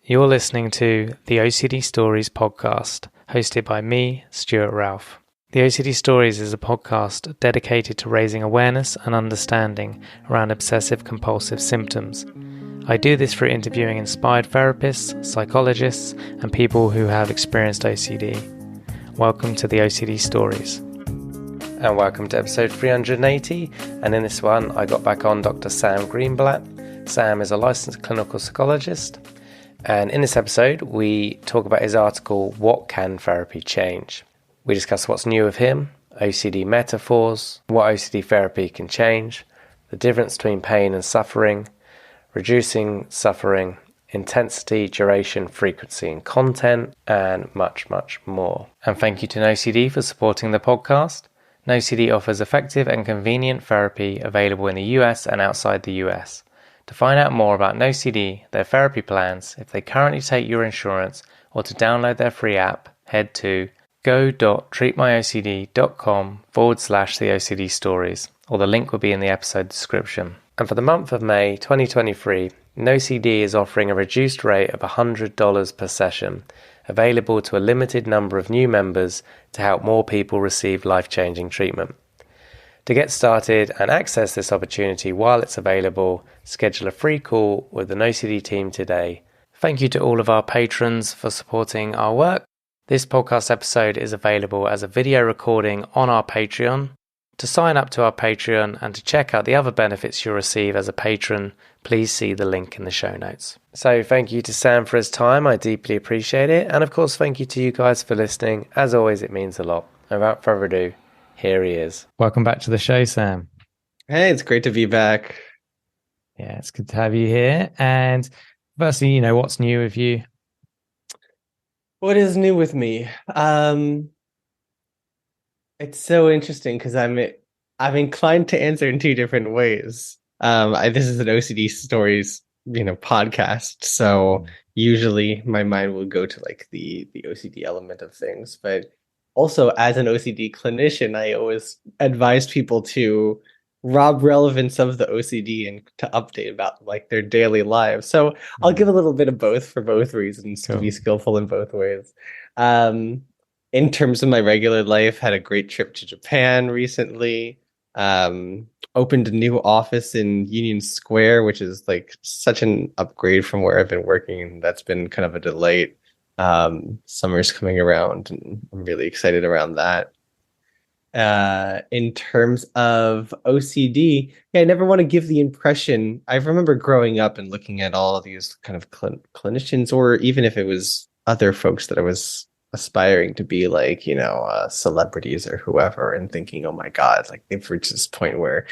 You're listening to the OCD Stories podcast, hosted by me, Stuart Ralph. The OCD Stories is a podcast dedicated to raising awareness and understanding around obsessive-compulsive symptoms. I do this through interviewing inspired therapists, psychologists, and people who have experienced OCD. Welcome to the OCD Stories. And welcome to episode 380, and in this one I got back on Dr. Sam Greenblatt. Sam is a licensed clinical psychologist, and in this episode we talk about his article, What Can Therapy Change? We discuss what's new with him, OCD metaphors, what OCD therapy can change, the difference between pain and suffering, reducing suffering, intensity, duration, frequency and content, and much, much more. And thank you to NOCD for supporting the podcast. NOCD offers effective and convenient therapy available in the US and outside the US. To find out more about NOCD, their therapy plans, if they currently take your insurance, or to download their free app, head to go.treatmyocd.com/the OCD stories, or the link will be in the episode description. And for the month of May 2023, NOCD is offering a reduced rate of $100 per session, available to a limited number of new members to help more people receive life-changing treatment. To get started and access this opportunity while it's available, schedule a free call with the NOCD team today. Thank you to all of our patrons for supporting our work. This podcast episode is available as a video recording on our Patreon. To sign up to our Patreon and to check out the other benefits you'll receive as a patron, please see the link in the show notes. So thank you to Sam for his time. I deeply appreciate it. And of course, thank you to you guys for listening. As always, it means a lot. And without further ado, here he is. Welcome back to the show, Sam. Hey, it's great to be back. Yeah, it's good to have you here. And firstly, what's new with you? What is new with me? It's so interesting because I'm inclined to answer in two different ways. This is an OCD Stories, podcast, so usually my mind will go to like the OCD element of things, but also as an OCD clinician, I always advise people to rob relevance of the OCD and to update about like their daily lives. So I'll give a little bit of both for both reasons to be skillful in both ways. In terms of my regular life, had a great trip to Japan recently. Opened a new office in Union Square, which is like such an upgrade from where I've been working, and that's been kind of a delight. Summer's coming around, and I'm really excited around that. In terms of OCD, I never want to give the impression. I remember growing up and looking at all of these kind of clinicians, or even if it was other folks that I was aspiring to be like, celebrities or whoever, and thinking, oh my God, like they've reached this point where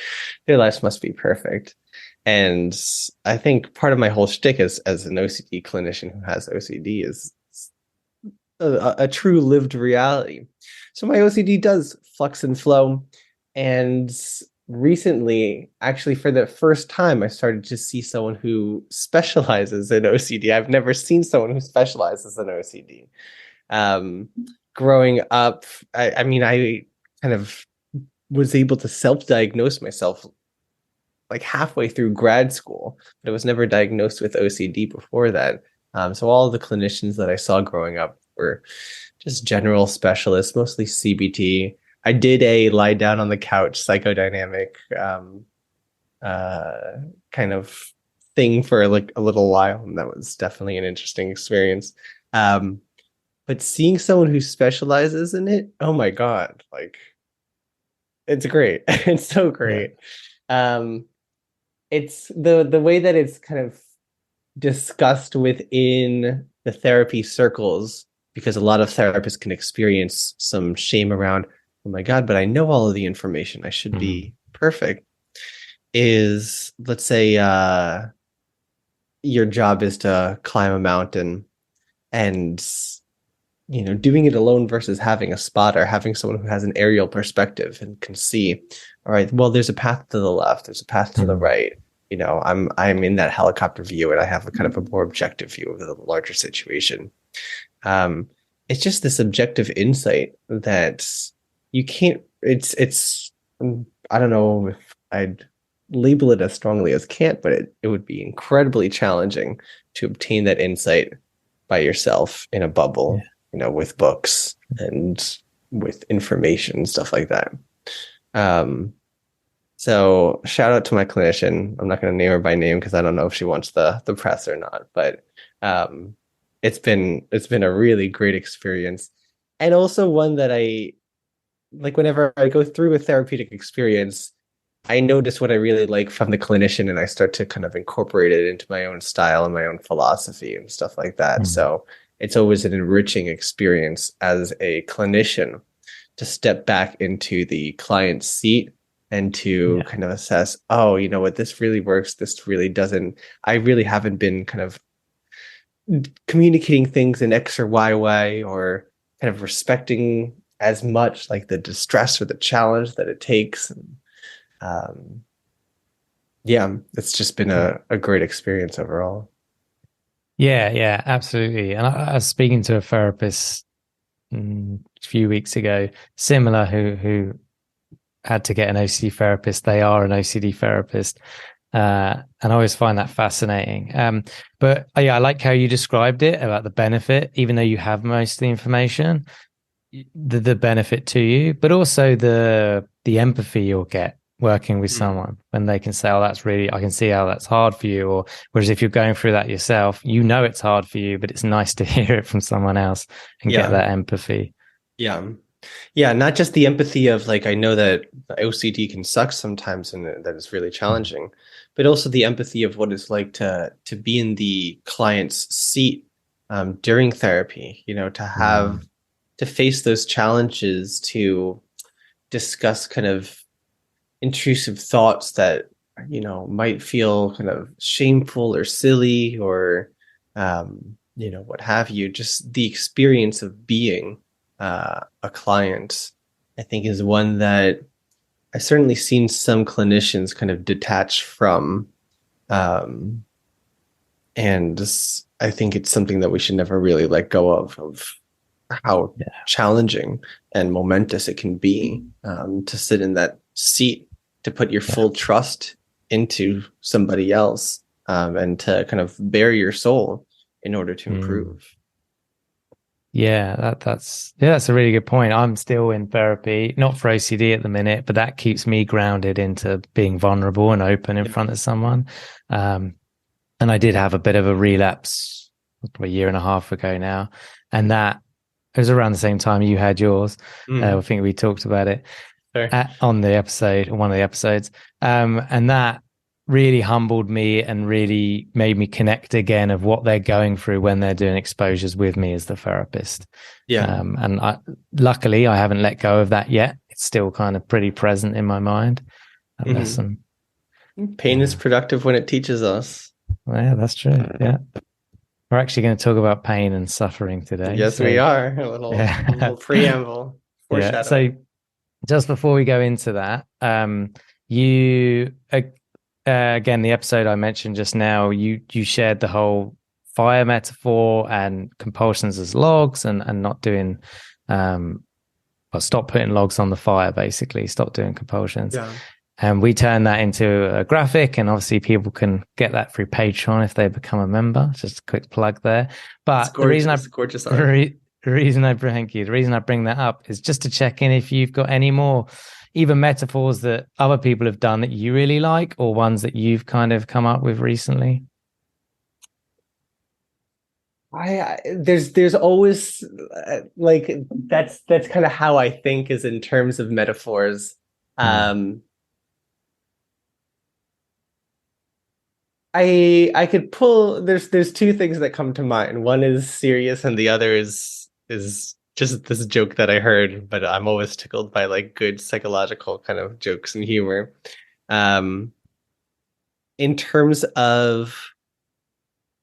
their lives must be perfect. And I think part of my whole shtick as an OCD clinician who has OCD is a true lived reality. So my OCD does flux and flow. And recently, actually, for the first time, I started to see someone who specializes in OCD. I've never seen someone who specializes in OCD. Growing up, I kind of was able to self-diagnose myself like halfway through grad school, but I was never diagnosed with OCD before that. So all the clinicians that I saw growing up were just general specialists, mostly CBT. I did a lie down on the couch psychodynamic kind of thing for like a little while, and that was definitely an interesting experience. But seeing someone who specializes in it, oh my God, like it's great. It's so great. Yeah. It's the way that it's kind of discussed within the therapy circles, because a lot of therapists can experience some shame around, oh my God, but I know all of the information. I should be perfect. Is, let's say, your job is to climb a mountain, and doing it alone versus having a spotter, having someone who has an aerial perspective and can see, all right, well, there's a path to the left, there's a path to the right. I'm in that helicopter view, and I have a kind of a more objective view of the larger situation. It's just this objective insight that you can't, it's, I don't know if I'd label it as strongly as can't, but it would be incredibly challenging to obtain that insight by yourself in a Yeah. bubble, with books and with information, stuff like that. Um, so shout out to my clinician. I'm not going to name her by name because I don't know if she wants the press or not, but um, it's been a really great experience, and also one that I like. Whenever I go through a therapeutic experience, I notice what I really like from the clinician, and I start to kind of incorporate it into my own style and my own philosophy and stuff like that. Mm. So it's always an enriching experience as a clinician to step back into the client's seat and to Yeah. kind of assess, oh, you know what, this really works, this really doesn't. I really haven't been kind of communicating things in X or Y way, or kind of respecting as much like the distress or the challenge that it takes. And yeah, it's just been a great experience overall. Yeah, yeah, absolutely. And I was speaking to a therapist a few weeks ago, similar, who had to get an OCD therapist. They are an OCD therapist. And I always find that fascinating. But yeah, I like how you described it about the benefit, even though you have most of the information, the benefit to you, but also the empathy you'll get working with Mm. someone when they can say, "Oh, that's really, I can see how that's hard for you." Or whereas if you're going through that yourself, you know it's hard for you, but it's nice to hear it from someone else and get Yeah, that empathy. yeah, yeah. Not just the empathy of like, I know that the OCD can suck sometimes and that it's really challenging, but also the empathy of what it's like to be in the client's seat during therapy. To Mm. have to face those challenges, to discuss kind of intrusive thoughts that might feel kind of shameful or silly, or what have you. Just the experience of being a client, I think, is one that I've certainly seen some clinicians kind of detach from, um, and I think it's something that we should never really let go of how Yeah. challenging and momentous it can be, to sit in that seat, to put your Yeah. full trust into somebody else, and to kind of bare your soul in order to Mm. improve. Yeah, that's a really good point. I'm still in therapy, not for OCD at the minute, but that keeps me grounded into being vulnerable and open in Yeah. front of someone. Um, and I did have a bit of a relapse a year and a half ago now, and that it was around the same time you had yours. I Mm, think we talked about it sure. on the episode, one of the episodes, and that really humbled me and really made me connect again of what they're going through when they're doing exposures with me as the therapist. Yeah. And luckily, I haven't let go of that yet. It's still kind of pretty present in my mind. That Hmm. lesson. Pain is productive when it teaches us. Well, yeah, that's true. Yeah. We're actually going to talk about pain and suffering today. Yes, we So, are. A little yeah. preamble, Yeah. So, foreshadowing. just before we go into that, you again, the episode I mentioned just now, you shared the whole fire metaphor and compulsions as logs, and not doing well, stop putting logs on the fire, basically stop doing compulsions. Yeah. And we turn that into a graphic, and obviously people can get that through Patreon if they become a member. Just a quick plug there. It's But gorgeous, gorgeous art. the reason I thank you, the reason I bring that up is just to check in if you've got any more, even metaphors that other people have done that you really like, or ones that you've kind of come up with recently. There's always like, that's kind of how I think, is in terms of metaphors. Mm. Um, I could pull. There's two things that come to mind. One is serious, and the other is just this joke that I heard. But I'm always tickled by like good psychological kind of jokes and humor. Um, in terms of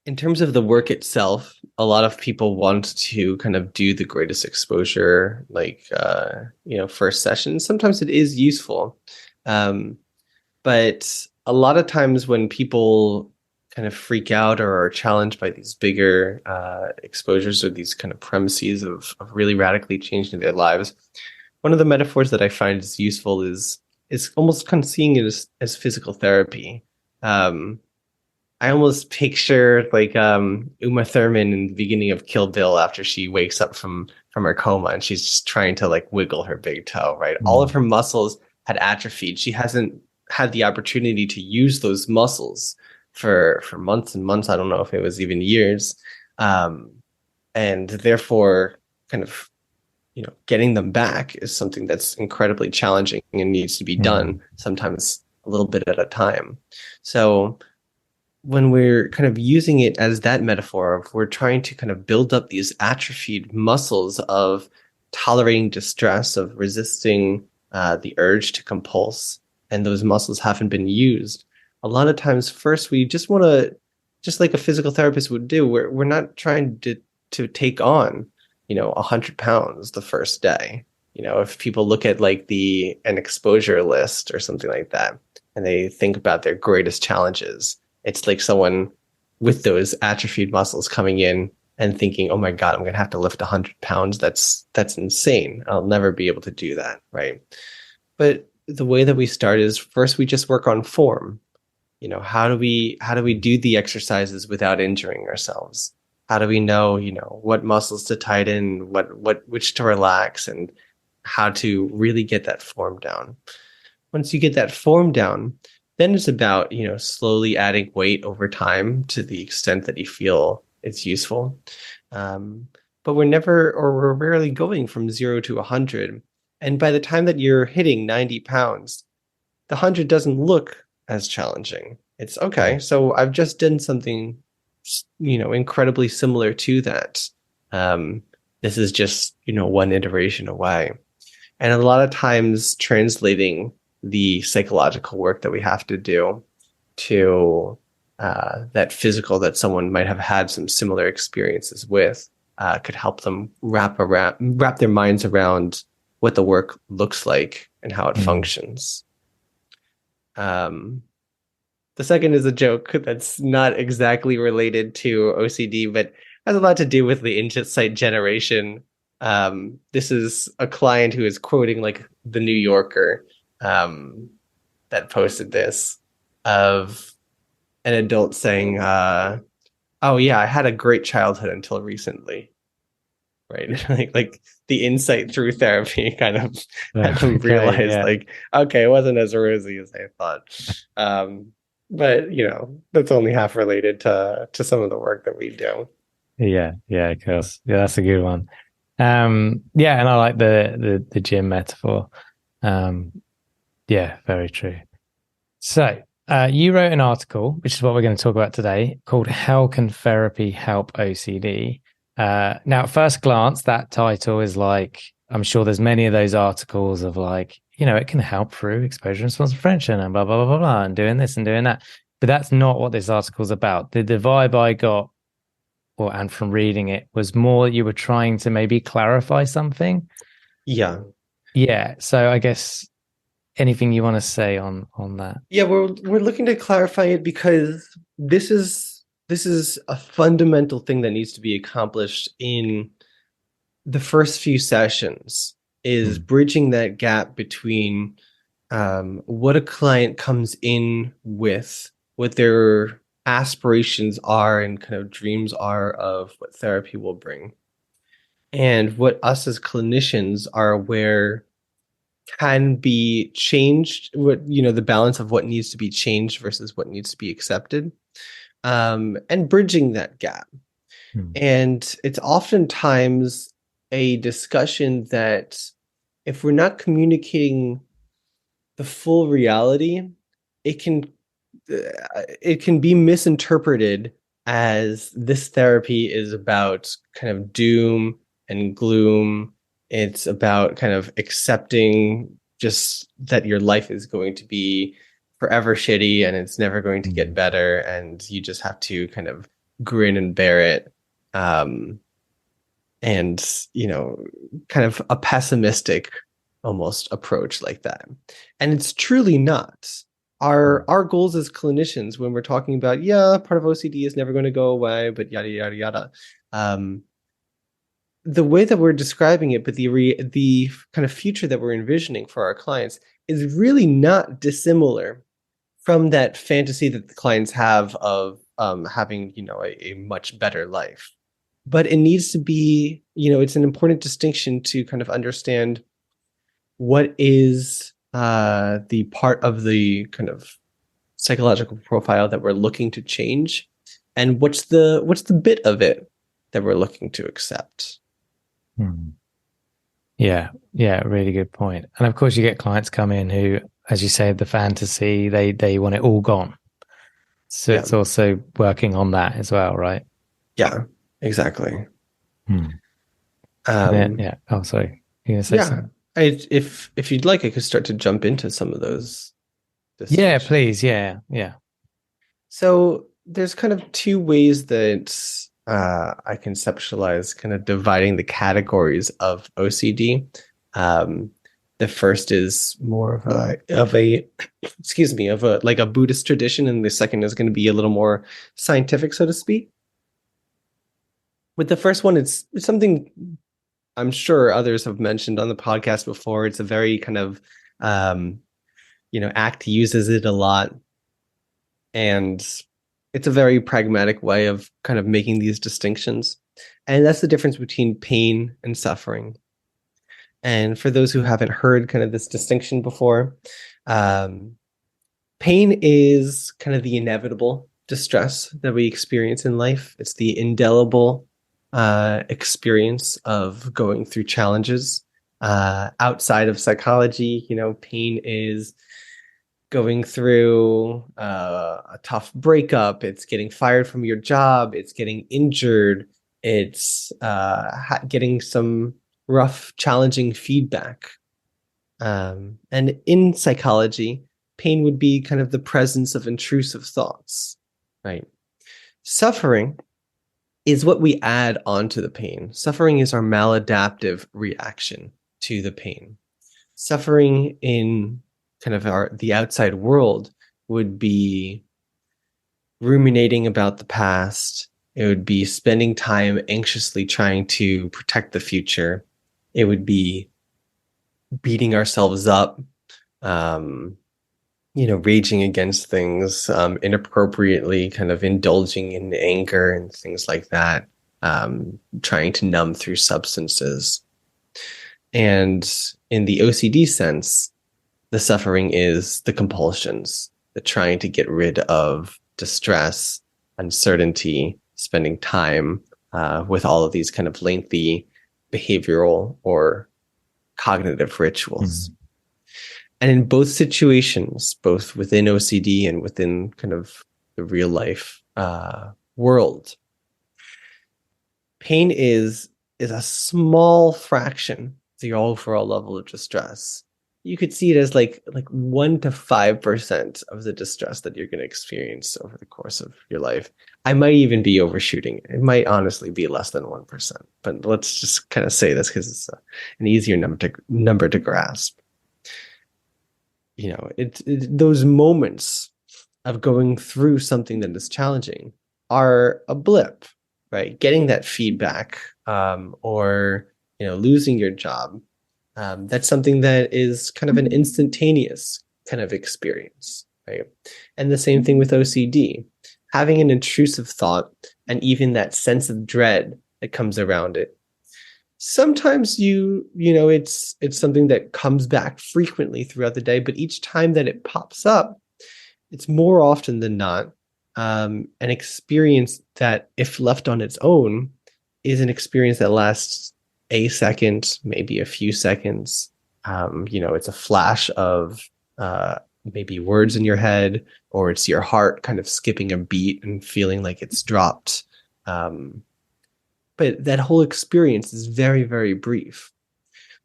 in terms of the work itself, a lot of people want to kind of do the greatest exposure, like first session. Sometimes it is useful, um, but a lot of times when people kind of freak out or are challenged by these bigger exposures, or these kind of premises of really radically changing their lives, one of the metaphors that I find is useful is almost kind of seeing it as physical therapy. Um, I almost picture like Uma Thurman in the beginning of Kill Bill after she wakes up from her coma and she's just trying to like wiggle her big toe, right? All of Mm. her muscles had atrophied. She hasn't had the opportunity to use those muscles for months and months. I don't know if it was even years. Um, and therefore kind of getting them back is something that's incredibly challenging and needs to be Mm. done sometimes a little bit at a time. So when we're kind of using it as that metaphor of we're trying to kind of build up these atrophied muscles of tolerating distress, of resisting the urge to compulse, and those muscles haven't been used. A lot of times, first we just want to, just like a physical therapist would do, we're not trying to take on, 100 pounds the first day. If people look at like an exposure list or something like that, and they think about their greatest challenges, it's like someone with those atrophied muscles coming in and thinking, "Oh my God, I'm going to have to lift 100 pounds. That's insane. I'll never be able to do that." Right. But the way that we start is first we just work on form. How do we do the exercises without injuring ourselves? How do we know, what muscles to tighten, which to relax, and how to really get that form down? Once you get that form down, then it's about, slowly adding weight over time to the extent that you feel it's useful. Um, but we're rarely going from 0 to 100. And by the time that you're hitting 90 pounds, the 100 doesn't look as challenging. It's okay. So I've just done something, incredibly similar to that. Um, this is just, one iteration away. And a lot of times translating the psychological work that we have to do to that physical that someone might have had some similar experiences with could help them wrap their minds around what the work looks like and how it Mm. functions. The second is a joke that's not exactly related to OCD, but has a lot to do with the insight generation. This is a client who is quoting like the New Yorker that posted this of an adult saying, "Oh yeah, I had a great childhood until recently." Right? like the insight through therapy kind of had them Okay, realize yeah. like, okay, it wasn't as rosy as I thought. But that's only half related to some of the work that we do. Yeah, yeah, of course. Yeah, that's a good one. Yeah, and I like the gym metaphor. Um, yeah, very true. So, you wrote an article, which is what we're going to talk about today, called "How Can Therapy Help OCD?" Now, at first glance, that title is like, I'm sure there's many of those articles of like, it can help through exposure response prevention and blah, blah, blah, blah, blah, and doing this and doing that. But that's not what this article's about. The vibe I got, and from reading it, was more you were trying to maybe clarify something. Yeah. Yeah. So I guess anything you want to say on that? Yeah, we're looking to clarify it because this is a fundamental thing that needs to be accomplished in the first few sessions, is Hmm. bridging that gap between what a client comes in with, what their aspirations are and kind of dreams are of what therapy will bring, and what us as clinicians are aware can be changed, what the balance of what needs to be changed versus what needs to be accepted, and bridging that gap. Hmm. And it's oftentimes a discussion that if we're not communicating the full reality, it can it can be misinterpreted as this therapy is about kind of doom and gloom. It's about kind of accepting just that your life is going to be forever shitty and it's never going to get Hmm. better, and you just have to kind of grin and bear it. Um, and kind of a pessimistic almost approach like that, and it's truly not. Our goals as clinicians when we're talking about, yeah, part of OCD is never going to go away, but yada yada yada, um, the way that we're describing it, but the kind of future that we're envisioning for our clients is really not dissimilar from that fantasy that the clients have of having, a much better life. But it needs to be, it's an important distinction to kind of understand what is the part of the kind of psychological profile that we're looking to change, and what's the bit of it that we're looking to accept. Yeah, really good point. And of course, you get clients come in who, as you say, the fantasy, they want it all gone. So it's also working on that as well, right? Yeah, exactly. Yeah. Oh, sorry. You gonna say something? If you'd like, I could start to jump into some of those. Yeah, please. Yeah. So there's kind of two ways that I conceptualize kind of dividing the categories of OCD. The first is more of a excuse me, of a like a Buddhist tradition, and the second is going to be a little more scientific, so to speak. With the first one, it's something I'm sure others have mentioned on the podcast before. It's a very kind of ACT uses it a lot, and it's a very pragmatic way of kind of making these distinctions. And that's the difference between pain and suffering. And for those who haven't heard kind of this distinction before, pain is kind of the inevitable distress that we experience in life. It's the indelible experience of going through challenges. Outside of psychology, pain is going through a tough breakup. It's getting fired from your job. It's getting injured. It's getting some rough, challenging feedback. And in psychology, pain would be kind of the presence of intrusive thoughts, right? Suffering is what we add onto the pain. Suffering is our maladaptive reaction to the pain. Suffering in kind of the outside world would be ruminating about the past. It would be spending time anxiously trying to protect the future. It would be beating ourselves up, raging against things, inappropriately kind of indulging in anger and things like that, trying to numb through substances. And in the OCD sense, the suffering is the compulsions, the trying to get rid of distress, uncertainty, spending time with all of these kind of lengthy behavioral or cognitive rituals. And in both situations, both within OCD and within kind of the real life world, pain is a small fraction of the overall level of distress. You could see it as like 1 to 5% of the distress that you're going to experience over the course of your life. I might even be overshooting. It might honestly be less than 1%, but let's just kind of say this because it's an easier number to grasp. Those moments of going through something that is challenging are a blip, right? Getting that feedback, or losing your job. That's something that is kind of an instantaneous kind of experience, right? And the same thing with OCD, having an intrusive thought and even that sense of dread that comes around it. Sometimes it's something that comes back frequently throughout the day, but each time that it pops up, it's more often than not an experience that, if left on its own, is an experience that lasts a second, maybe a few seconds. It's a flash of maybe words in your head, or it's your heart kind of skipping a beat and feeling like it's dropped. But that whole experience is very, very brief.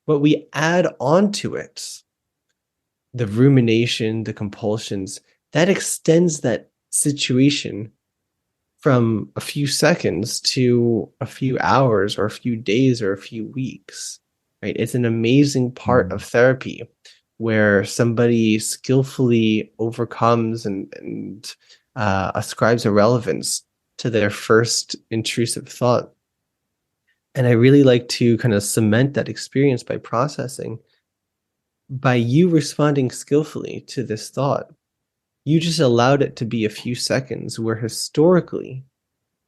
What we add onto it, the rumination, the compulsions, that extends that situation from a few seconds to a few hours or a few days or a few weeks, right? It's an amazing part of therapy where somebody skillfully overcomes and ascribes a relevance to their first intrusive thought. And I really like to kind of cement that experience by processing, by you responding skillfully to this thought. You just allowed it to be a few seconds, where historically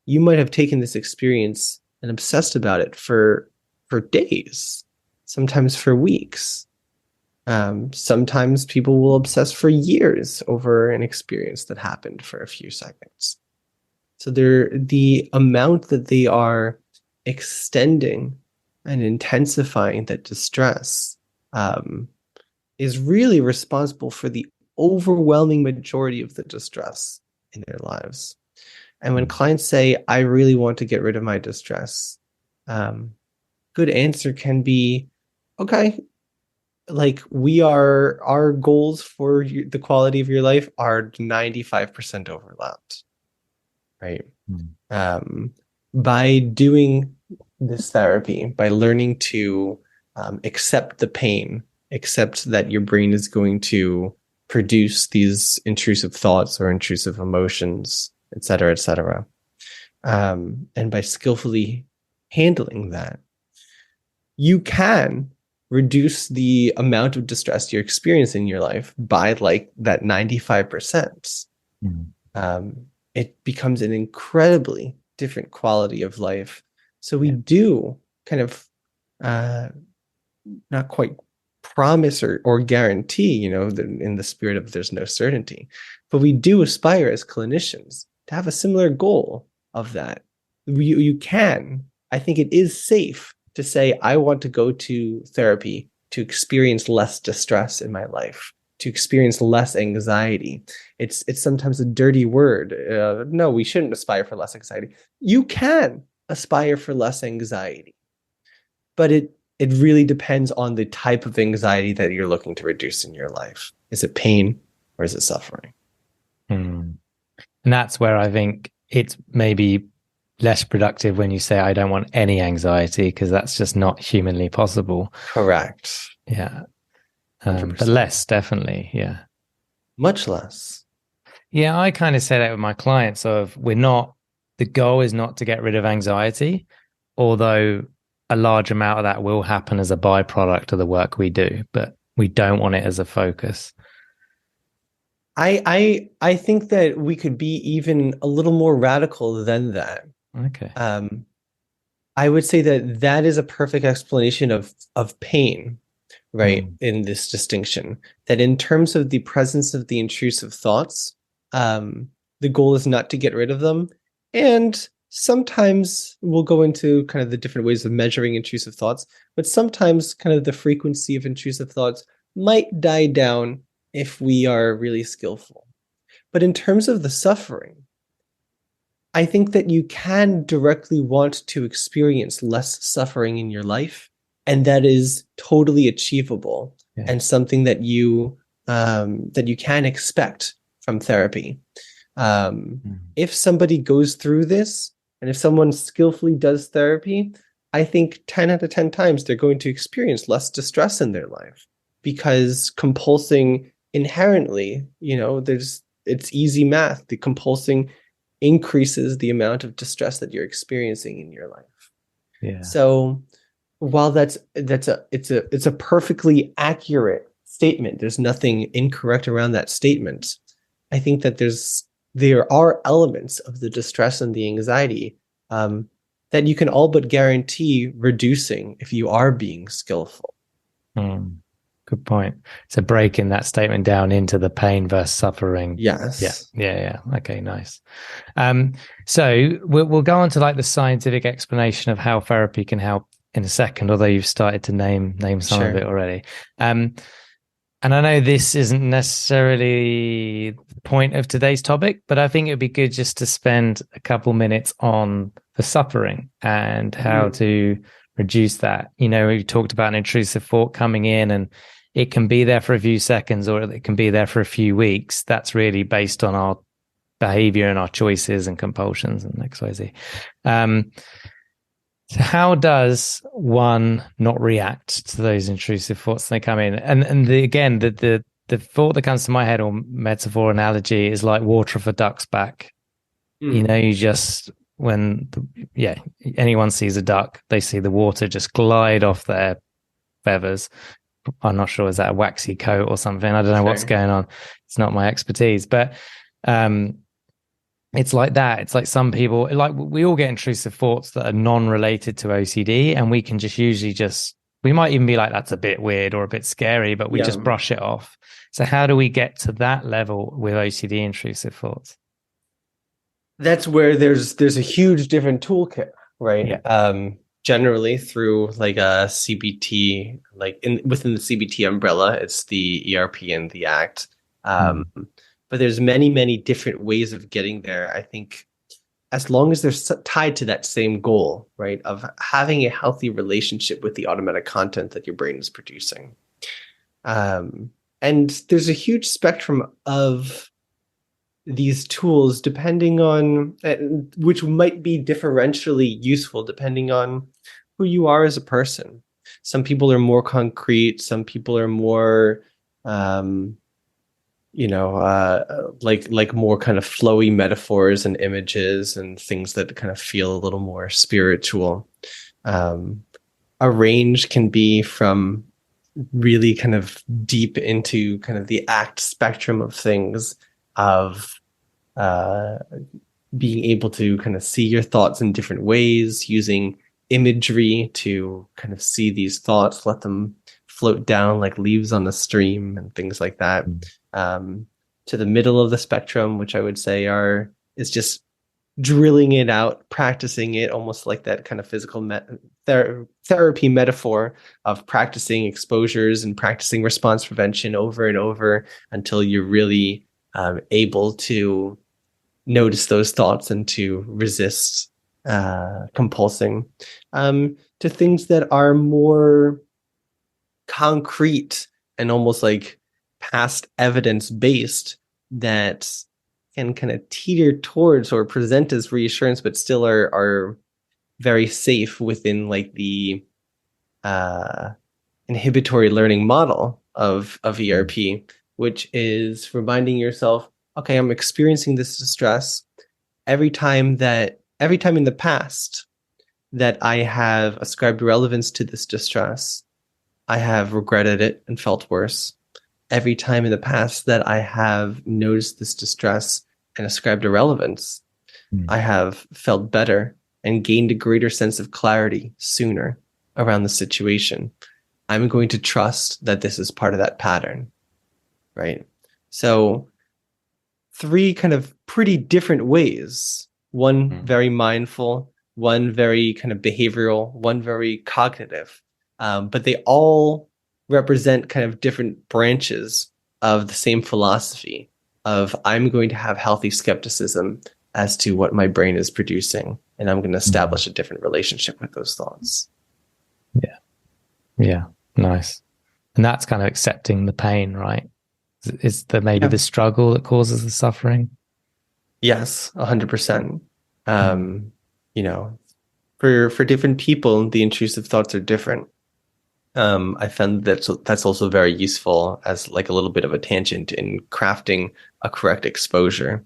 you might have taken this experience and obsessed about it for days, sometimes for weeks. Sometimes people will obsess for years over an experience that happened for a few seconds. So the amount that they are extending and intensifying that distress is really responsible for the overwhelming majority of the distress in their lives. And when clients say, I really want to get rid of my distress, good answer can be, okay, like our goals for the quality of your life are 95% overlapped, right? By doing this therapy, by learning to accept the pain, accept that your brain is going to produce these intrusive thoughts or intrusive emotions, et cetera, and by skillfully handling that, you can reduce the amount of distress you're experiencing in your life by like that 95%. It becomes an incredibly different quality of life. So we do kind of not quite promise or guarantee, in the spirit of there's no certainty, but we do aspire as clinicians to have a similar goal of that. You can, I think it is safe to say, I want to go to therapy to experience less distress in my life, to experience less anxiety. It's sometimes a dirty word. No, we shouldn't aspire for less anxiety. You can aspire for less anxiety, but it really depends on the type of anxiety that you're looking to reduce in your life. Is it pain or is it suffering? And that's where I think it's maybe less productive when you say, I don't want any anxiety, because that's just not humanly possible. Correct. Yeah. But less, definitely. Yeah. Much less. Yeah. I kind of say that with my clients of the goal is not to get rid of anxiety, although a large amount of that will happen as a byproduct of the work we do, but we don't want it as a focus. I think that we could be even a little more radical than that. Okay. I would say that is a perfect explanation of pain, right? In this distinction, that in terms of the presence of the intrusive thoughts, the goal is not to get rid of them. And sometimes we'll go into kind of the different ways of measuring intrusive thoughts, but sometimes kind of the frequency of intrusive thoughts might die down if we are really skillful. But in terms of the suffering, I think that you can directly want to experience less suffering in your life, and that is totally achievable and something that you can expect from therapy. If somebody goes through this, and if someone skillfully does therapy, I think 10 out of 10 times they're going to experience less distress in their life, because compulsing inherently, it's easy math. The compulsing increases the amount of distress that you're experiencing in your life. Yeah. So while it's a perfectly accurate statement, there's nothing incorrect around that statement. I think that there are elements of the distress and the anxiety that you can all but guarantee reducing if you are being skillful. Good point. So breaking that statement down into the pain versus suffering. Yes. Yeah. Okay, nice. So we'll go on to like the scientific explanation of how therapy can help in a second, although you've started to name some of it already. And I know this isn't necessarily the point of today's topic, but I think it would be good just to spend a couple minutes on the suffering and how to reduce that. We talked about an intrusive thought coming in, and it can be there for a few seconds or it can be there for a few weeks. That's really based on our behavior and our choices and compulsions and XYZ. So how does one not react to those intrusive thoughts when they come in? And the thought that comes to my head, or metaphor analogy, is like water off a duck's back. You just, anyone sees a duck, they see the water just glide off their feathers, I'm not sure, is that a waxy coat or something? I don't know what's going on. It's not my expertise, but it's like that. It's like some people, like we all get intrusive thoughts that are non-related to OCD, and we can just usually we might even be like, that's a bit weird or a bit scary, but we just brush it off. So how do we get to that level with OCD intrusive thoughts? That's where there's a huge different toolkit, right? Yeah. Generally through like a CBT, like within the CBT umbrella, it's the ERP and the ACT. But there's many different ways of getting there. I think as long as they're tied to that same goal, right, of having a healthy relationship with the automatic content that your brain is producing. And there's a huge spectrum of these tools depending on which might be differentially useful depending on who you are as a person. Some people are more concrete, some people are more like more kind of flowy metaphors and images and things that kind of feel a little more spiritual. A range can be from really kind of deep into kind of the ACT spectrum of things, of being able to kind of see your thoughts in different ways, using imagery to kind of see these thoughts, let them float down like leaves on a stream and things like that. To the middle of the spectrum, which I would say is just drilling it out, practicing it, almost like that kind of physical therapy metaphor of practicing exposures and practicing response prevention over and over until you're really able to notice those thoughts and to resist compulsing, to things that are more concrete and almost like past evidence based, that can kind of teeter towards or present as reassurance, but still are very safe within like the inhibitory learning model of ERP, which is reminding yourself, okay, I'm experiencing this distress every time in the past that I have ascribed relevance to this distress, I have regretted it and felt worse. Every time in the past that I have noticed this distress and ascribed a relevance, I have felt better and gained a greater sense of clarity sooner around the situation. I'm going to trust that this is part of that pattern, right? So 3 kind of pretty different ways. One very mindful, one very kind of behavioral, one very cognitive. But they all represent kind of different branches of the same philosophy of I'm going to have healthy skepticism as to what my brain is producing, and I'm going to establish a different relationship with those thoughts. Yeah. Nice. And that's kind of accepting the pain, right? Is there maybe the struggle that causes the suffering? Yes, 100%. For different people, the intrusive thoughts are different. I found that's also very useful as like a little bit of a tangent in crafting a correct exposure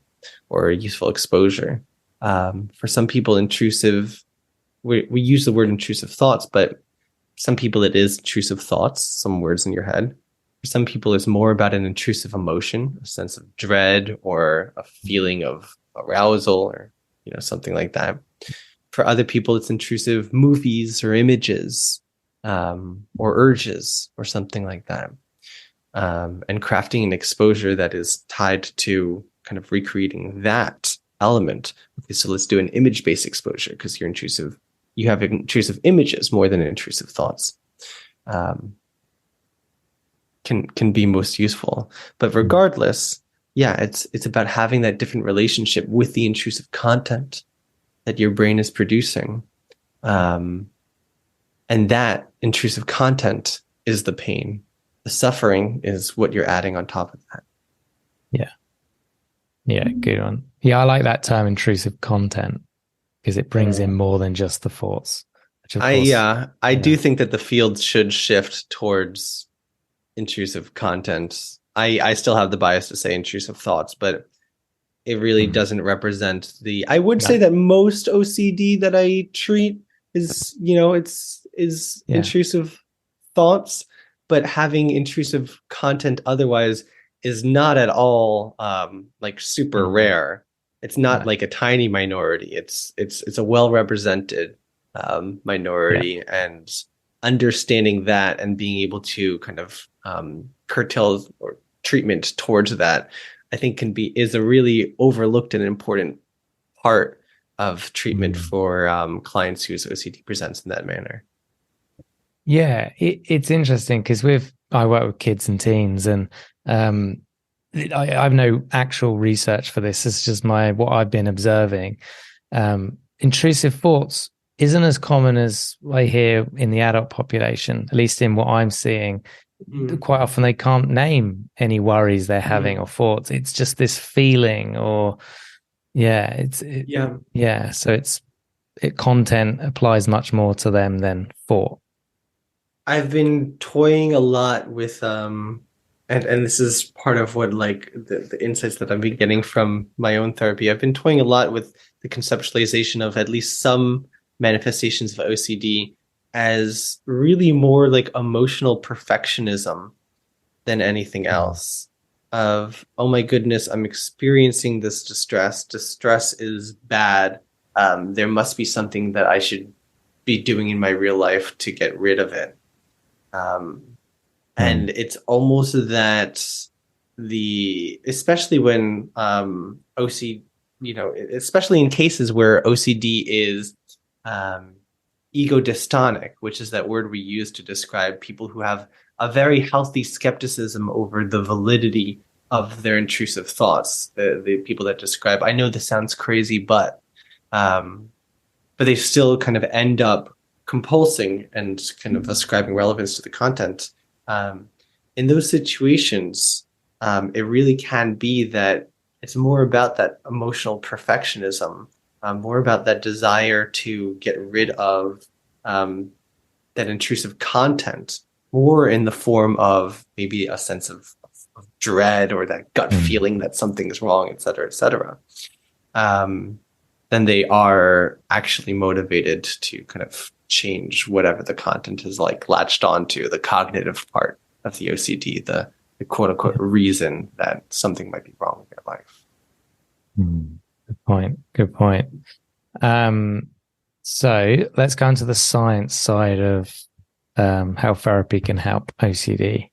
or a useful exposure. For some people, we use the word intrusive thoughts, but some people it is intrusive thoughts, some words in your head. For some people, it's more about an intrusive emotion, a sense of dread or a feeling of arousal or something like that. For other people, it's intrusive movies or images, or urges or something like that. And crafting an exposure that is tied to kind of recreating that element. Okay, so let's do an image-based exposure because you have intrusive images more than intrusive thoughts. Can be most useful. But regardless, it's about having that different relationship with the intrusive content that your brain is producing. And that intrusive content is the pain. The suffering is what you're adding on top of that. Yeah, good one. Yeah, I like that term, intrusive content, because it brings in more than just the thoughts. Which of course, I do think that the field should shift towards intrusive content. I still have the bias to say intrusive thoughts, but it really doesn't represent I would say that most OCD that I treat is intrusive thoughts, but having intrusive content otherwise is not at all like super rare. It's not like a tiny minority. It's a well represented minority, and understanding that and being able to kind of curtail or treatment towards that, I think is a really overlooked and important part of treatment for clients whose OCD presents in that manner. Yeah, it's interesting because I work with kids and teens, and I've no actual research for this. It's just what I've been observing. Intrusive thoughts isn't as common as I hear in the adult population, at least in what I'm seeing. Quite often they can't name any worries they're having or thoughts. It's just this feeling, or so content applies much more to them than thought. I've been toying a lot with and this is part of what like the insights that I've been getting from my own therapy. I've been toying a lot with the conceptualization of at least some manifestations of OCD as really more like emotional perfectionism than anything else. Of, oh my goodness, I'm experiencing this distress. Distress is bad. There must be something that I should be doing in my real life to get rid of it. And it's almost that especially when OCD, especially in cases where OCD is ego dystonic, which is that word we use to describe people who have a very healthy skepticism over the validity of their intrusive thoughts. The people that describe, I know this sounds crazy, but they still kind of end up compulsing and kind of ascribing relevance to the content. In those situations, it really can be that it's more about that emotional perfectionism, more about that desire to get rid of that intrusive content, more in the form of maybe a sense of dread or that gut feeling that something is wrong, et cetera, than they are actually motivated to kind of change whatever the content is like latched onto, the cognitive part of the OCD, the quote unquote reason that something might be wrong in their life. Good point. So let's go into the science side of how therapy can help OCD.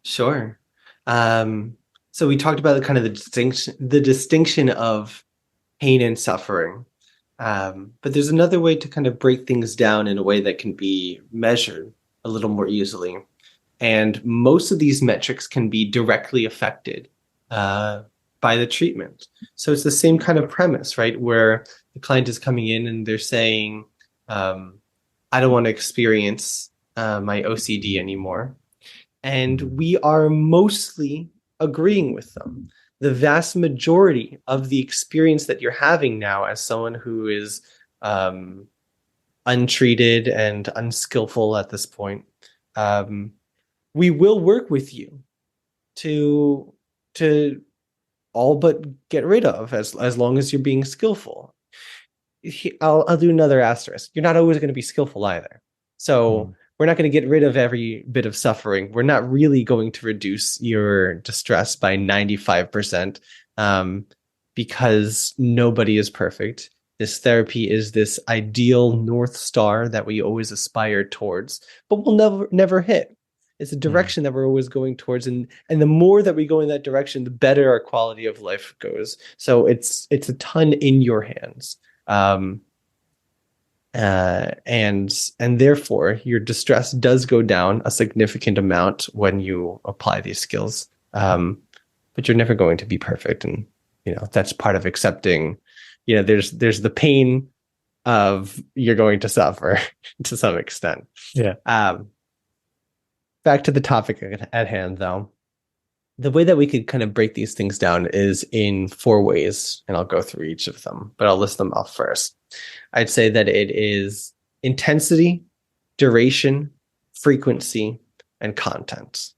Sure. So we talked about the distinction of pain and suffering. But there's another way to kind of break things down in a way that can be measured a little more easily. And most of these metrics can be directly affected by the treatment. So it's the same kind of premise, right? Where the client is coming in and they're saying, I don't want to experience my OCD anymore. And we are mostly agreeing with them. The vast majority of the experience that you're having now as someone who is untreated and unskillful at this point, we will work with you to all but get rid of as long as you're being skillful. I'll do another asterisk. You're not always going to be skillful either. So we're not going to get rid of every bit of suffering. We're not really going to reduce your distress by 95% because nobody is perfect. This therapy is this ideal North Star that we always aspire towards, but we'll never hit. It's a direction that we're always going towards. And the more that we go in that direction, the better our quality of life goes. So it's a ton in your hands. And therefore your distress does go down a significant amount when you apply these skills. But you're never going to be perfect. And, that's part of accepting, there's the pain of you're going to suffer to some extent. Yeah. Back to the topic at hand, though. The way that we could kind of break these things down is in 4 ways, and I'll go through each of them, but I'll list them off first. I'd say that it is intensity, duration, frequency, and content.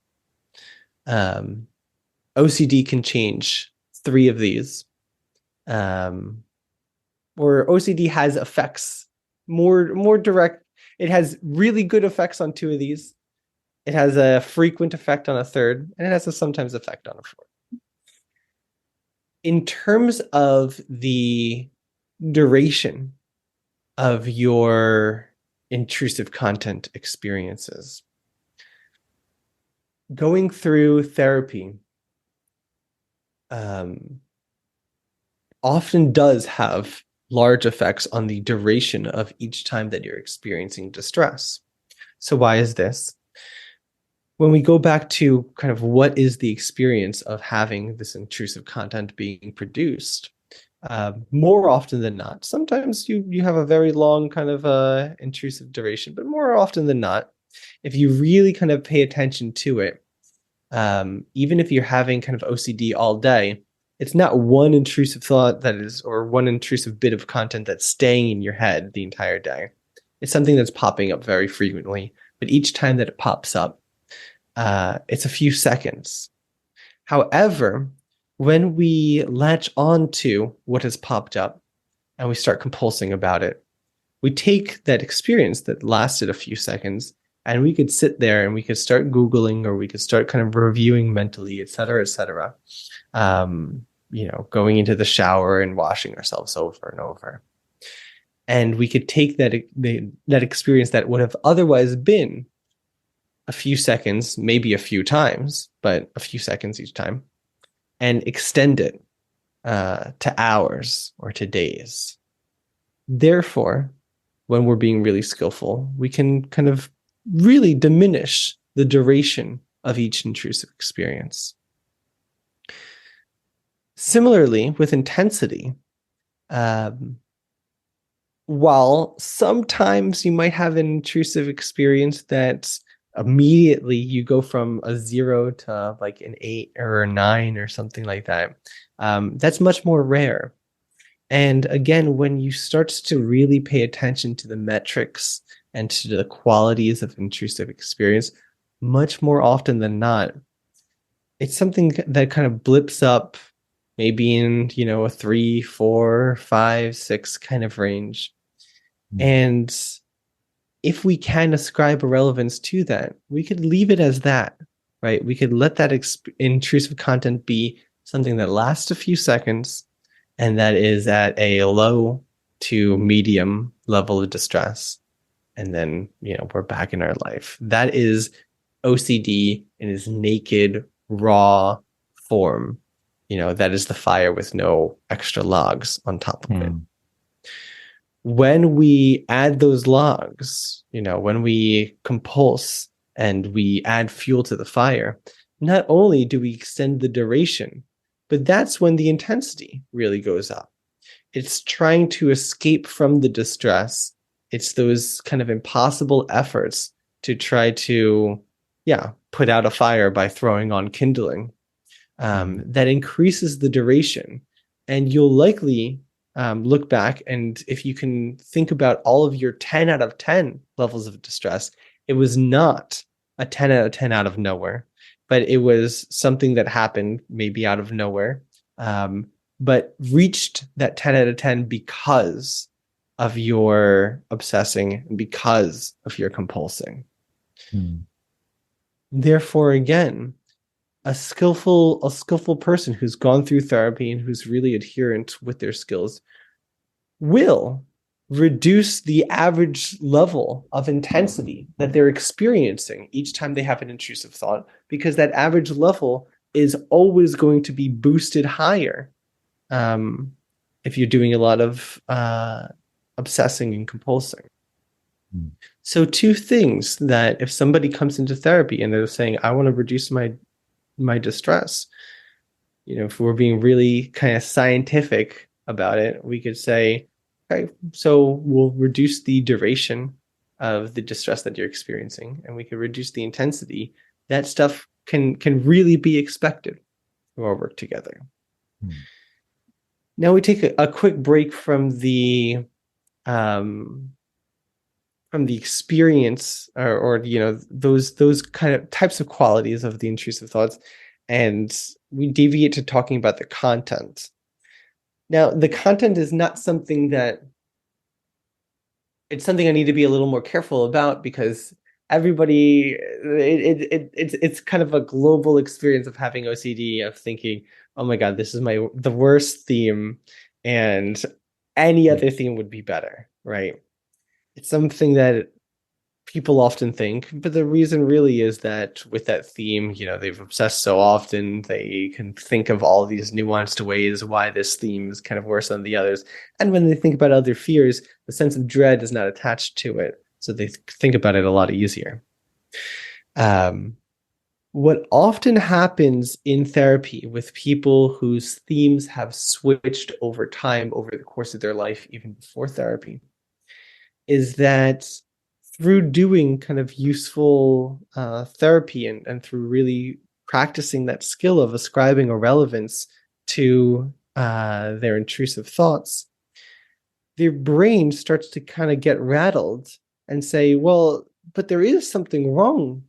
OCD can change 3 of these. Or OCD has effects more direct. It has really good effects on 2 of these, it has a frequent effect on a third, and it has a sometimes effect on a fourth. In terms of the duration of your intrusive content experiences, going through therapy often does have large effects on the duration of each time that you're experiencing distress. So why is this? When we go back to kind of what is the experience of having this intrusive content being produced, more often than not, sometimes you have a very long kind of intrusive duration, but more often than not, if you really kind of pay attention to it, even if you're having kind of OCD all day, it's not one intrusive thought that is, or one intrusive bit of content that's staying in your head the entire day. It's something that's popping up very frequently, but each time that it pops up, it's a few seconds. However, when we latch on to what has popped up and we start compulsing about it, we take that experience that lasted a few seconds and we could sit there and we could start Googling, or we could start kind of reviewing mentally, et cetera, et cetera. Going into the shower and washing ourselves over and over. And we could take that experience that would have otherwise been a few seconds, maybe a few times, but a few seconds each time, and extend it to hours or to days. Therefore, when we're being really skillful, we can kind of really diminish the duration of each intrusive experience. Similarly, with intensity, while sometimes you might have an intrusive experience that immediately you go from a 0 to like an 8 or a 9 or something like that, that's much more rare. And again, when you start to really pay attention to the metrics and to the qualities of intrusive experience, much more often than not, it's something that kind of blips up maybe in, a 3, 4, 5, 6 kind of range. And if we can ascribe a relevance to that, we could leave it as that, right? We could let that intrusive content be something that lasts a few seconds and that is at a low to medium level of distress. And then, we're back in our life. That is OCD in its naked, raw form. That is the fire with no extra logs on top of it. When we add those logs, when we compulse and we add fuel to the fire, not only do we extend the duration, but that's when the intensity really goes up. It's trying to escape from the distress. It's those kind of impossible efforts to try to, put out a fire by throwing on kindling. That increases the duration. And you'll likely look back, and if you can think about all of your 10 out of 10 levels of distress, it was not a 10 out of 10 out of nowhere, but it was something that happened maybe out of nowhere, but reached that 10 out of 10 because of your obsessing and because of your compulsing. Therefore, again, a skillful person who's gone through therapy and who's really adherent with their skills will reduce the average level of intensity that they're experiencing each time they have an intrusive thought, because that average level is always going to be boosted higher if you're doing a lot of obsessing and compulsing. So two things that if somebody comes into therapy and they're saying, I want to reduce my distress, if we're being really kind of scientific about it, we could say, okay, so we'll reduce the duration of the distress that you're experiencing, and we can reduce the intensity. That stuff can really be expected through our work together. Now we take a quick break from the experience or those kind of types of qualities of the intrusive thoughts, and we deviate to talking about the content. Now, the content is not something that it's something I need to be a little more careful about, because everybody, it's kind of a global experience of having OCD, of thinking, oh my God, this is the worst theme, and any other theme would be better, right? It's something that people often think, but the reason really is that with that theme, they've obsessed so often, they can think of all these nuanced ways why this theme is kind of worse than the others. And when they think about other fears, the sense of dread is not attached to it. So they think about it a lot easier. What often happens in therapy with people whose themes have switched over time, over the course of their life, even before therapy, is that through doing kind of useful therapy and through really practicing that skill of ascribing a relevance to their intrusive thoughts, their brain starts to kind of get rattled and say, well, but there is something wrong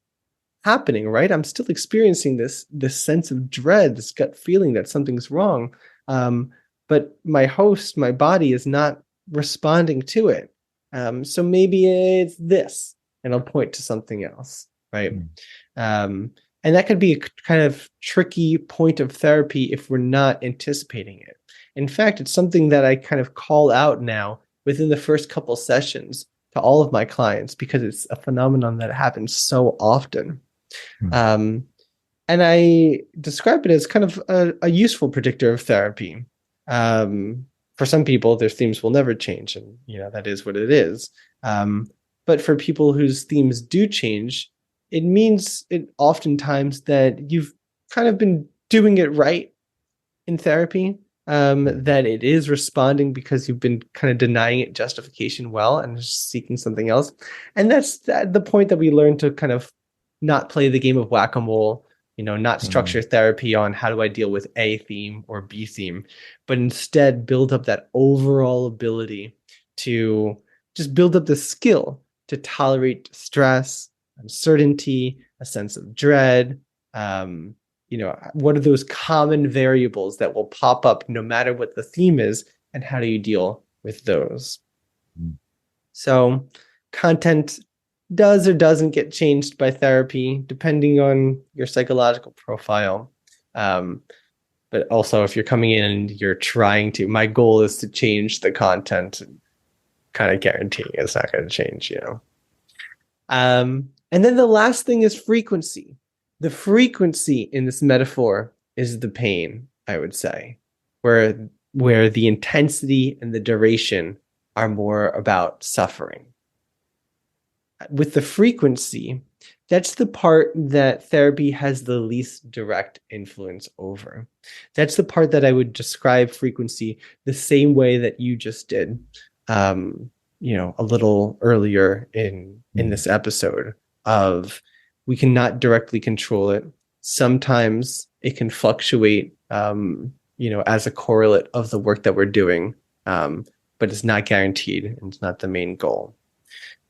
happening, right? I'm still experiencing this sense of dread, this gut feeling that something's wrong. But my host, my body, is not responding to it. So maybe it's this, and I'll point to something else, right? And that could be a kind of tricky point of therapy if we're not anticipating it. In fact, it's something that I kind of call out now within the first couple sessions to all of my clients, because it's a phenomenon that happens so often. And I describe it as kind of a useful predictor of therapy. For some people, their themes will never change, and that is what it is. But for people whose themes do change, it means it oftentimes that you've kind of been doing it right in therapy, that it is responding because you've been kind of denying it justification well and just seeking something else. And that's the point that we learn to kind of not play the game of whack-a-mole, not structure therapy on how do I deal with A theme or B theme, but instead build up that overall ability to just build up the skill to tolerate stress, uncertainty, a sense of dread. What are those common variables that will pop up no matter what the theme is, and how do you deal with those? So content does or doesn't get changed by therapy, depending on your psychological profile. But also, if you're coming in and you're trying to, my goal is to change the content, kind of guaranteeing it's not going to change, And then the last thing is frequency. The frequency in this metaphor is the pain, I would say, where the intensity and the duration are more about suffering. With the frequency, that's the part that therapy has the least direct influence over. That's the part that I would describe frequency the same way that you just did, a little earlier in this episode, of we cannot directly control it. Sometimes it can fluctuate, as a correlate of the work that we're doing, but it's not guaranteed, and it's not the main goal.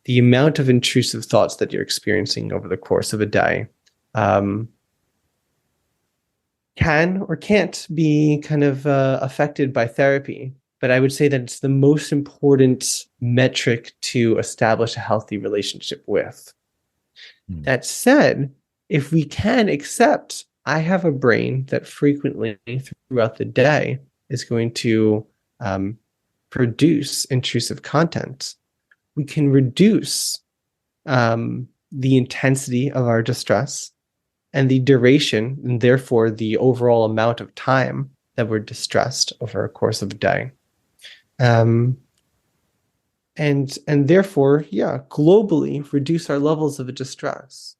The amount of intrusive thoughts that you're experiencing over the course of a day can or can't be kind of affected by therapy. But I would say that it's the most important metric to establish a healthy relationship with. That said, if we can accept, I have a brain that frequently throughout the day is going to produce intrusive content, we can reduce the intensity of our distress and the duration, and therefore the overall amount of time that we're distressed over a course of a day. And therefore, globally reduce our levels of distress.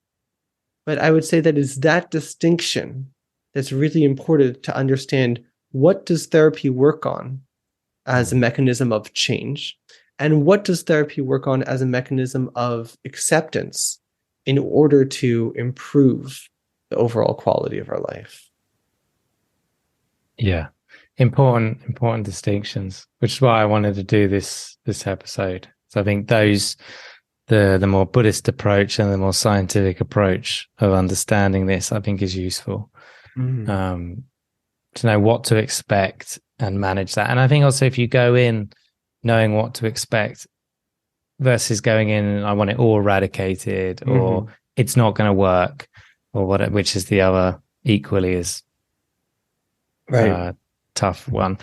But I would say that is that distinction that's really important to understand. What does therapy work on as a mechanism of change? And what does therapy work on as a mechanism of acceptance in order to improve the overall quality of our life? Yeah. Important distinctions, which is why I wanted to do this episode. So I think the more Buddhist approach and the more scientific approach of understanding this, I think, is useful. To know what to expect and manage that. And I think also if you go in knowing what to expect, versus going in and I want it all eradicated, or Mhm. it's not going to work, or what, which is the other equally as Right. tough one.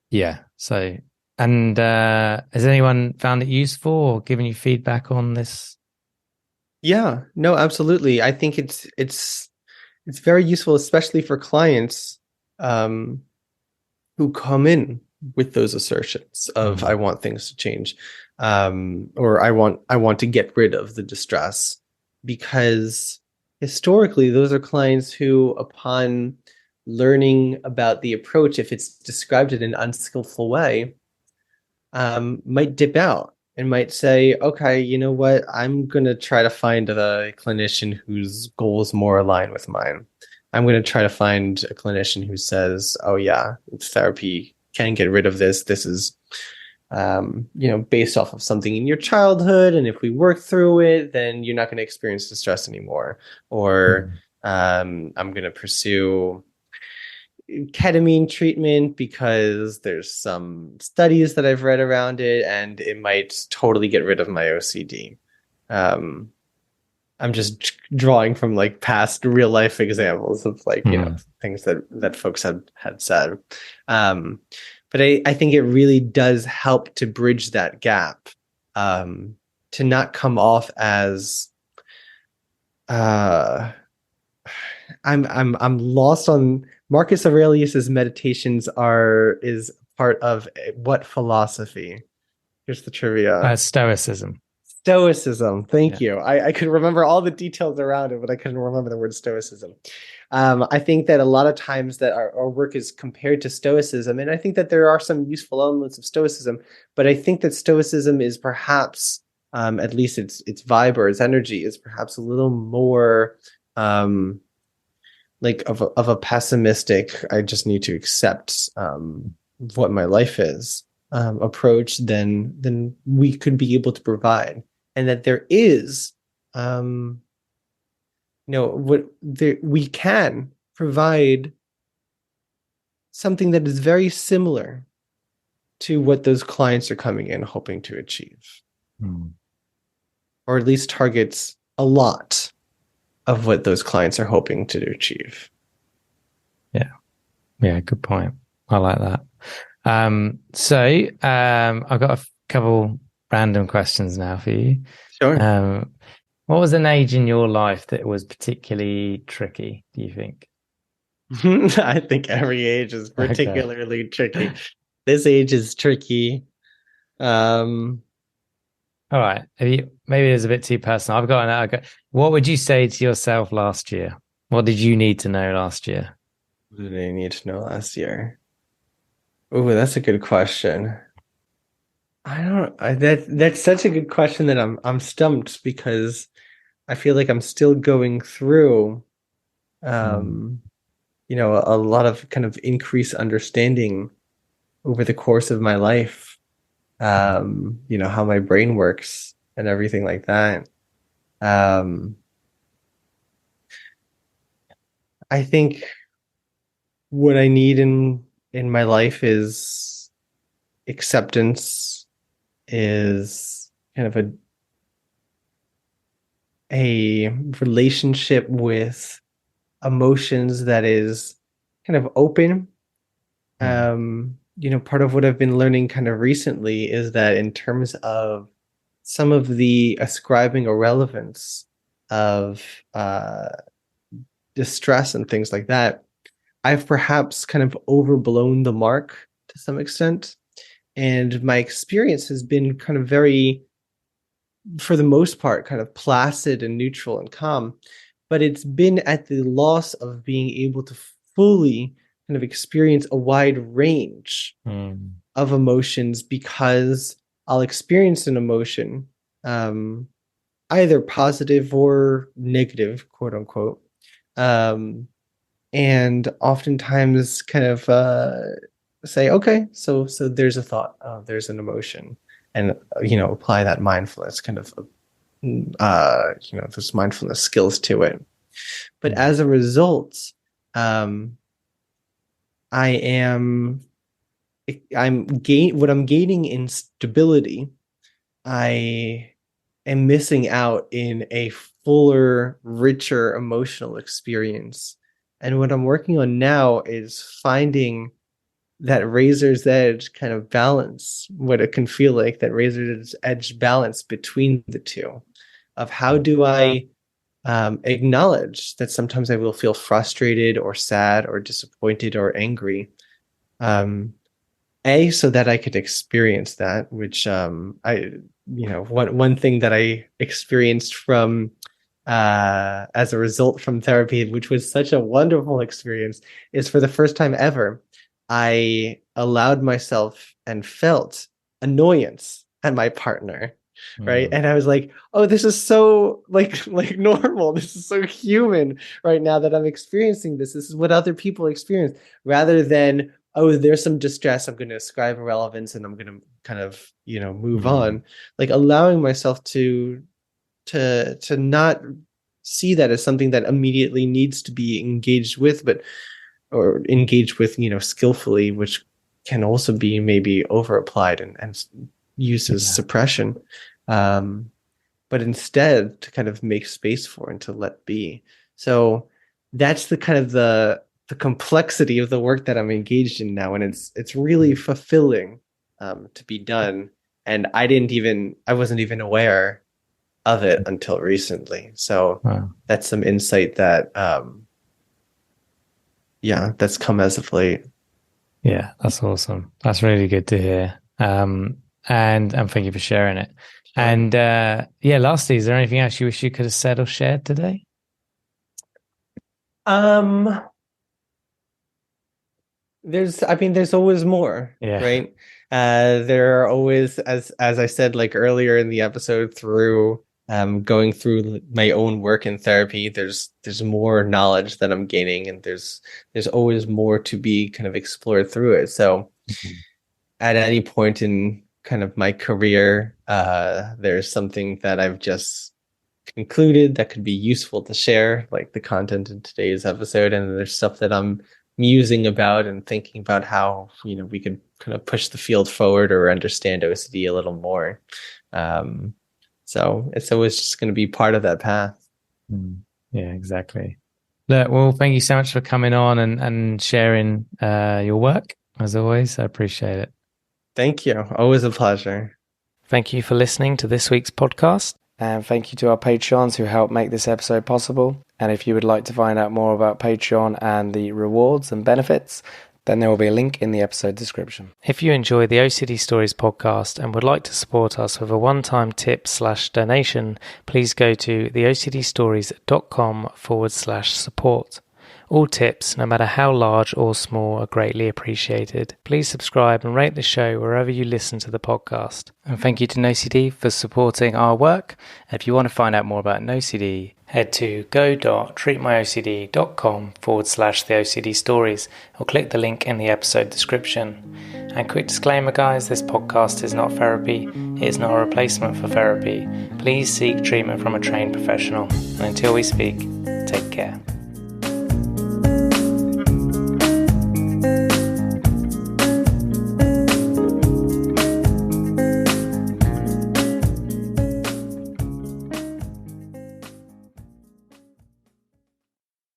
Yeah. So, and has anyone found it useful or given you feedback on this? Yeah, no, absolutely. I think it's very useful, especially for clients um, who come in with those assertions of I Mm. want things to change, or I want to get rid of the distress, because historically those are clients who, upon learning about the approach, if it's described in an unskillful way, might dip out and might say, okay, you know what? I'm going to try to find a clinician whose goals more align with mine. I'm going to try to find a clinician who says, oh, yeah, therapy can get rid of this. This is, based off of something in your childhood. And if we work through it, then you're not going to experience distress anymore. Or Mm. I'm going to pursue ketamine treatment because there's some studies that I've read around it and it might totally get rid of my OCD. Um, I'm just drawing from like past real life examples of like, Mm. things that folks had said. Um, but I think it really does help to bridge that gap, um, to not come off as uh I'm lost on Marcus Aurelius's meditations are is part of what philosophy? Here's the trivia. Stoicism. Stoicism. Thank Yeah. you. I could remember all the details around it, but I couldn't remember the word stoicism. I think that a lot of times that our work is compared to stoicism, and I think that there are some useful elements of stoicism, but I think that stoicism is perhaps, at least its vibe or its energy is perhaps a little more like of a pessimistic, I just need to accept what my life is, approach than we could be able to provide, and that there is, um, what there we can provide something that is very similar to what those clients are coming in hoping to achieve, Mm. or at least targets a lot of what those clients are hoping to achieve. Yeah. Yeah. Good point. I like that. I've got a couple random questions now for you. Sure. Um, what was an age in your life that was particularly tricky, do you think? I think every age is Okay. particularly tricky. This age is tricky. Um, All right. Maybe it's a bit too personal. What would you say to yourself last year? What did you need to know last year? what did I need to know last year? Oh, that's a good question. I don't. That's such a good question that I'm stumped because I feel like I'm still going through, Mm. um, a lot of kind of increased understanding over the course of my life. How my brain works and everything like that. Um, I think what I need in my life is acceptance, is kind of a relationship with emotions that is kind of open. Mm. Part of what I've been learning kind of recently is that in terms of some of the ascribing a relevance of distress and things like that, I've perhaps kind of overblown the mark to some extent. And my experience has been kind of very, for the most part, kind of placid and neutral and calm. But it's been at the loss of being able to fully kind of experience a wide range Mm. of emotions, because I'll experience an emotion, um, either positive or negative, quote unquote. Um, and oftentimes kind of say, okay, so there's a thought, there's an emotion, and apply that mindfulness kind of, those mindfulness skills to it. But Mm. as a result, um, I am I'm gain what I'm gaining in stability I am missing out in a fuller, richer emotional experience. And what I'm working on now is finding that razor's edge kind of balance, what it can feel like, that razor's edge balance between the two, of how do I acknowledge that sometimes I will feel frustrated or sad or disappointed or angry. So that I could experience that, which one thing that I experienced from as a result from therapy, which was such a wonderful experience, is for the first time ever, I allowed myself and felt annoyance at my partner, right? And I was like, oh, this is so like normal. This is so human right now that I'm experiencing this. This is what other people experience, rather than, oh, there's some distress, I'm going to ascribe relevance and I'm going to kind of, move on. Like allowing myself to not see that as something that immediately needs to be engaged with, or engaged with, skillfully, which can also be maybe over applied and used as suppression. But instead to kind of make space for and to let be. So that's the kind of the complexity of the work that I'm engaged in now, and it's really fulfilling to be done. And I wasn't even aware of it until recently. So that's some insight that that's come as of late. Yeah, that's awesome. That's really good to hear. And thank you for sharing it. Sure. And lastly, is there anything else you wish you could have said or shared today? There's always more, right? There are always, as I said, like earlier in the episode, through going through my own work in therapy, there's more knowledge that I'm gaining, and there's always more to be kind of explored through it. So at any point in kind of my career, there's something that I've just concluded that could be useful to share, like the content in today's episode, and there's stuff that I'm musing about and thinking about how we could kind of push the field forward or understand OCD a little more. So it's always just going to be part of that path. Yeah, exactly. Look, well, thank you so much for coming on and sharing your work. As always, I appreciate it. Thank you. Always a pleasure. Thank you for listening to this week's podcast. And thank you to our Patreons who helped make this episode possible. And if you would like to find out more about Patreon and the rewards and benefits, then there will be a link in the episode description. If you enjoy the OCD Stories podcast and would like to support us with a one-time tip/donation, please go to theocdstories.com/support. All tips, no matter how large or small, are greatly appreciated. Please subscribe and rate the show wherever you listen to the podcast. And thank you to NOCD for supporting our work. And if you want to find out more about NOCD, head to go.treatmyocd.com/theOCD stories or click the link in the episode description. And quick disclaimer, guys, this podcast is not therapy. It is not a replacement for therapy. Please seek treatment from a trained professional. And until we speak, take care.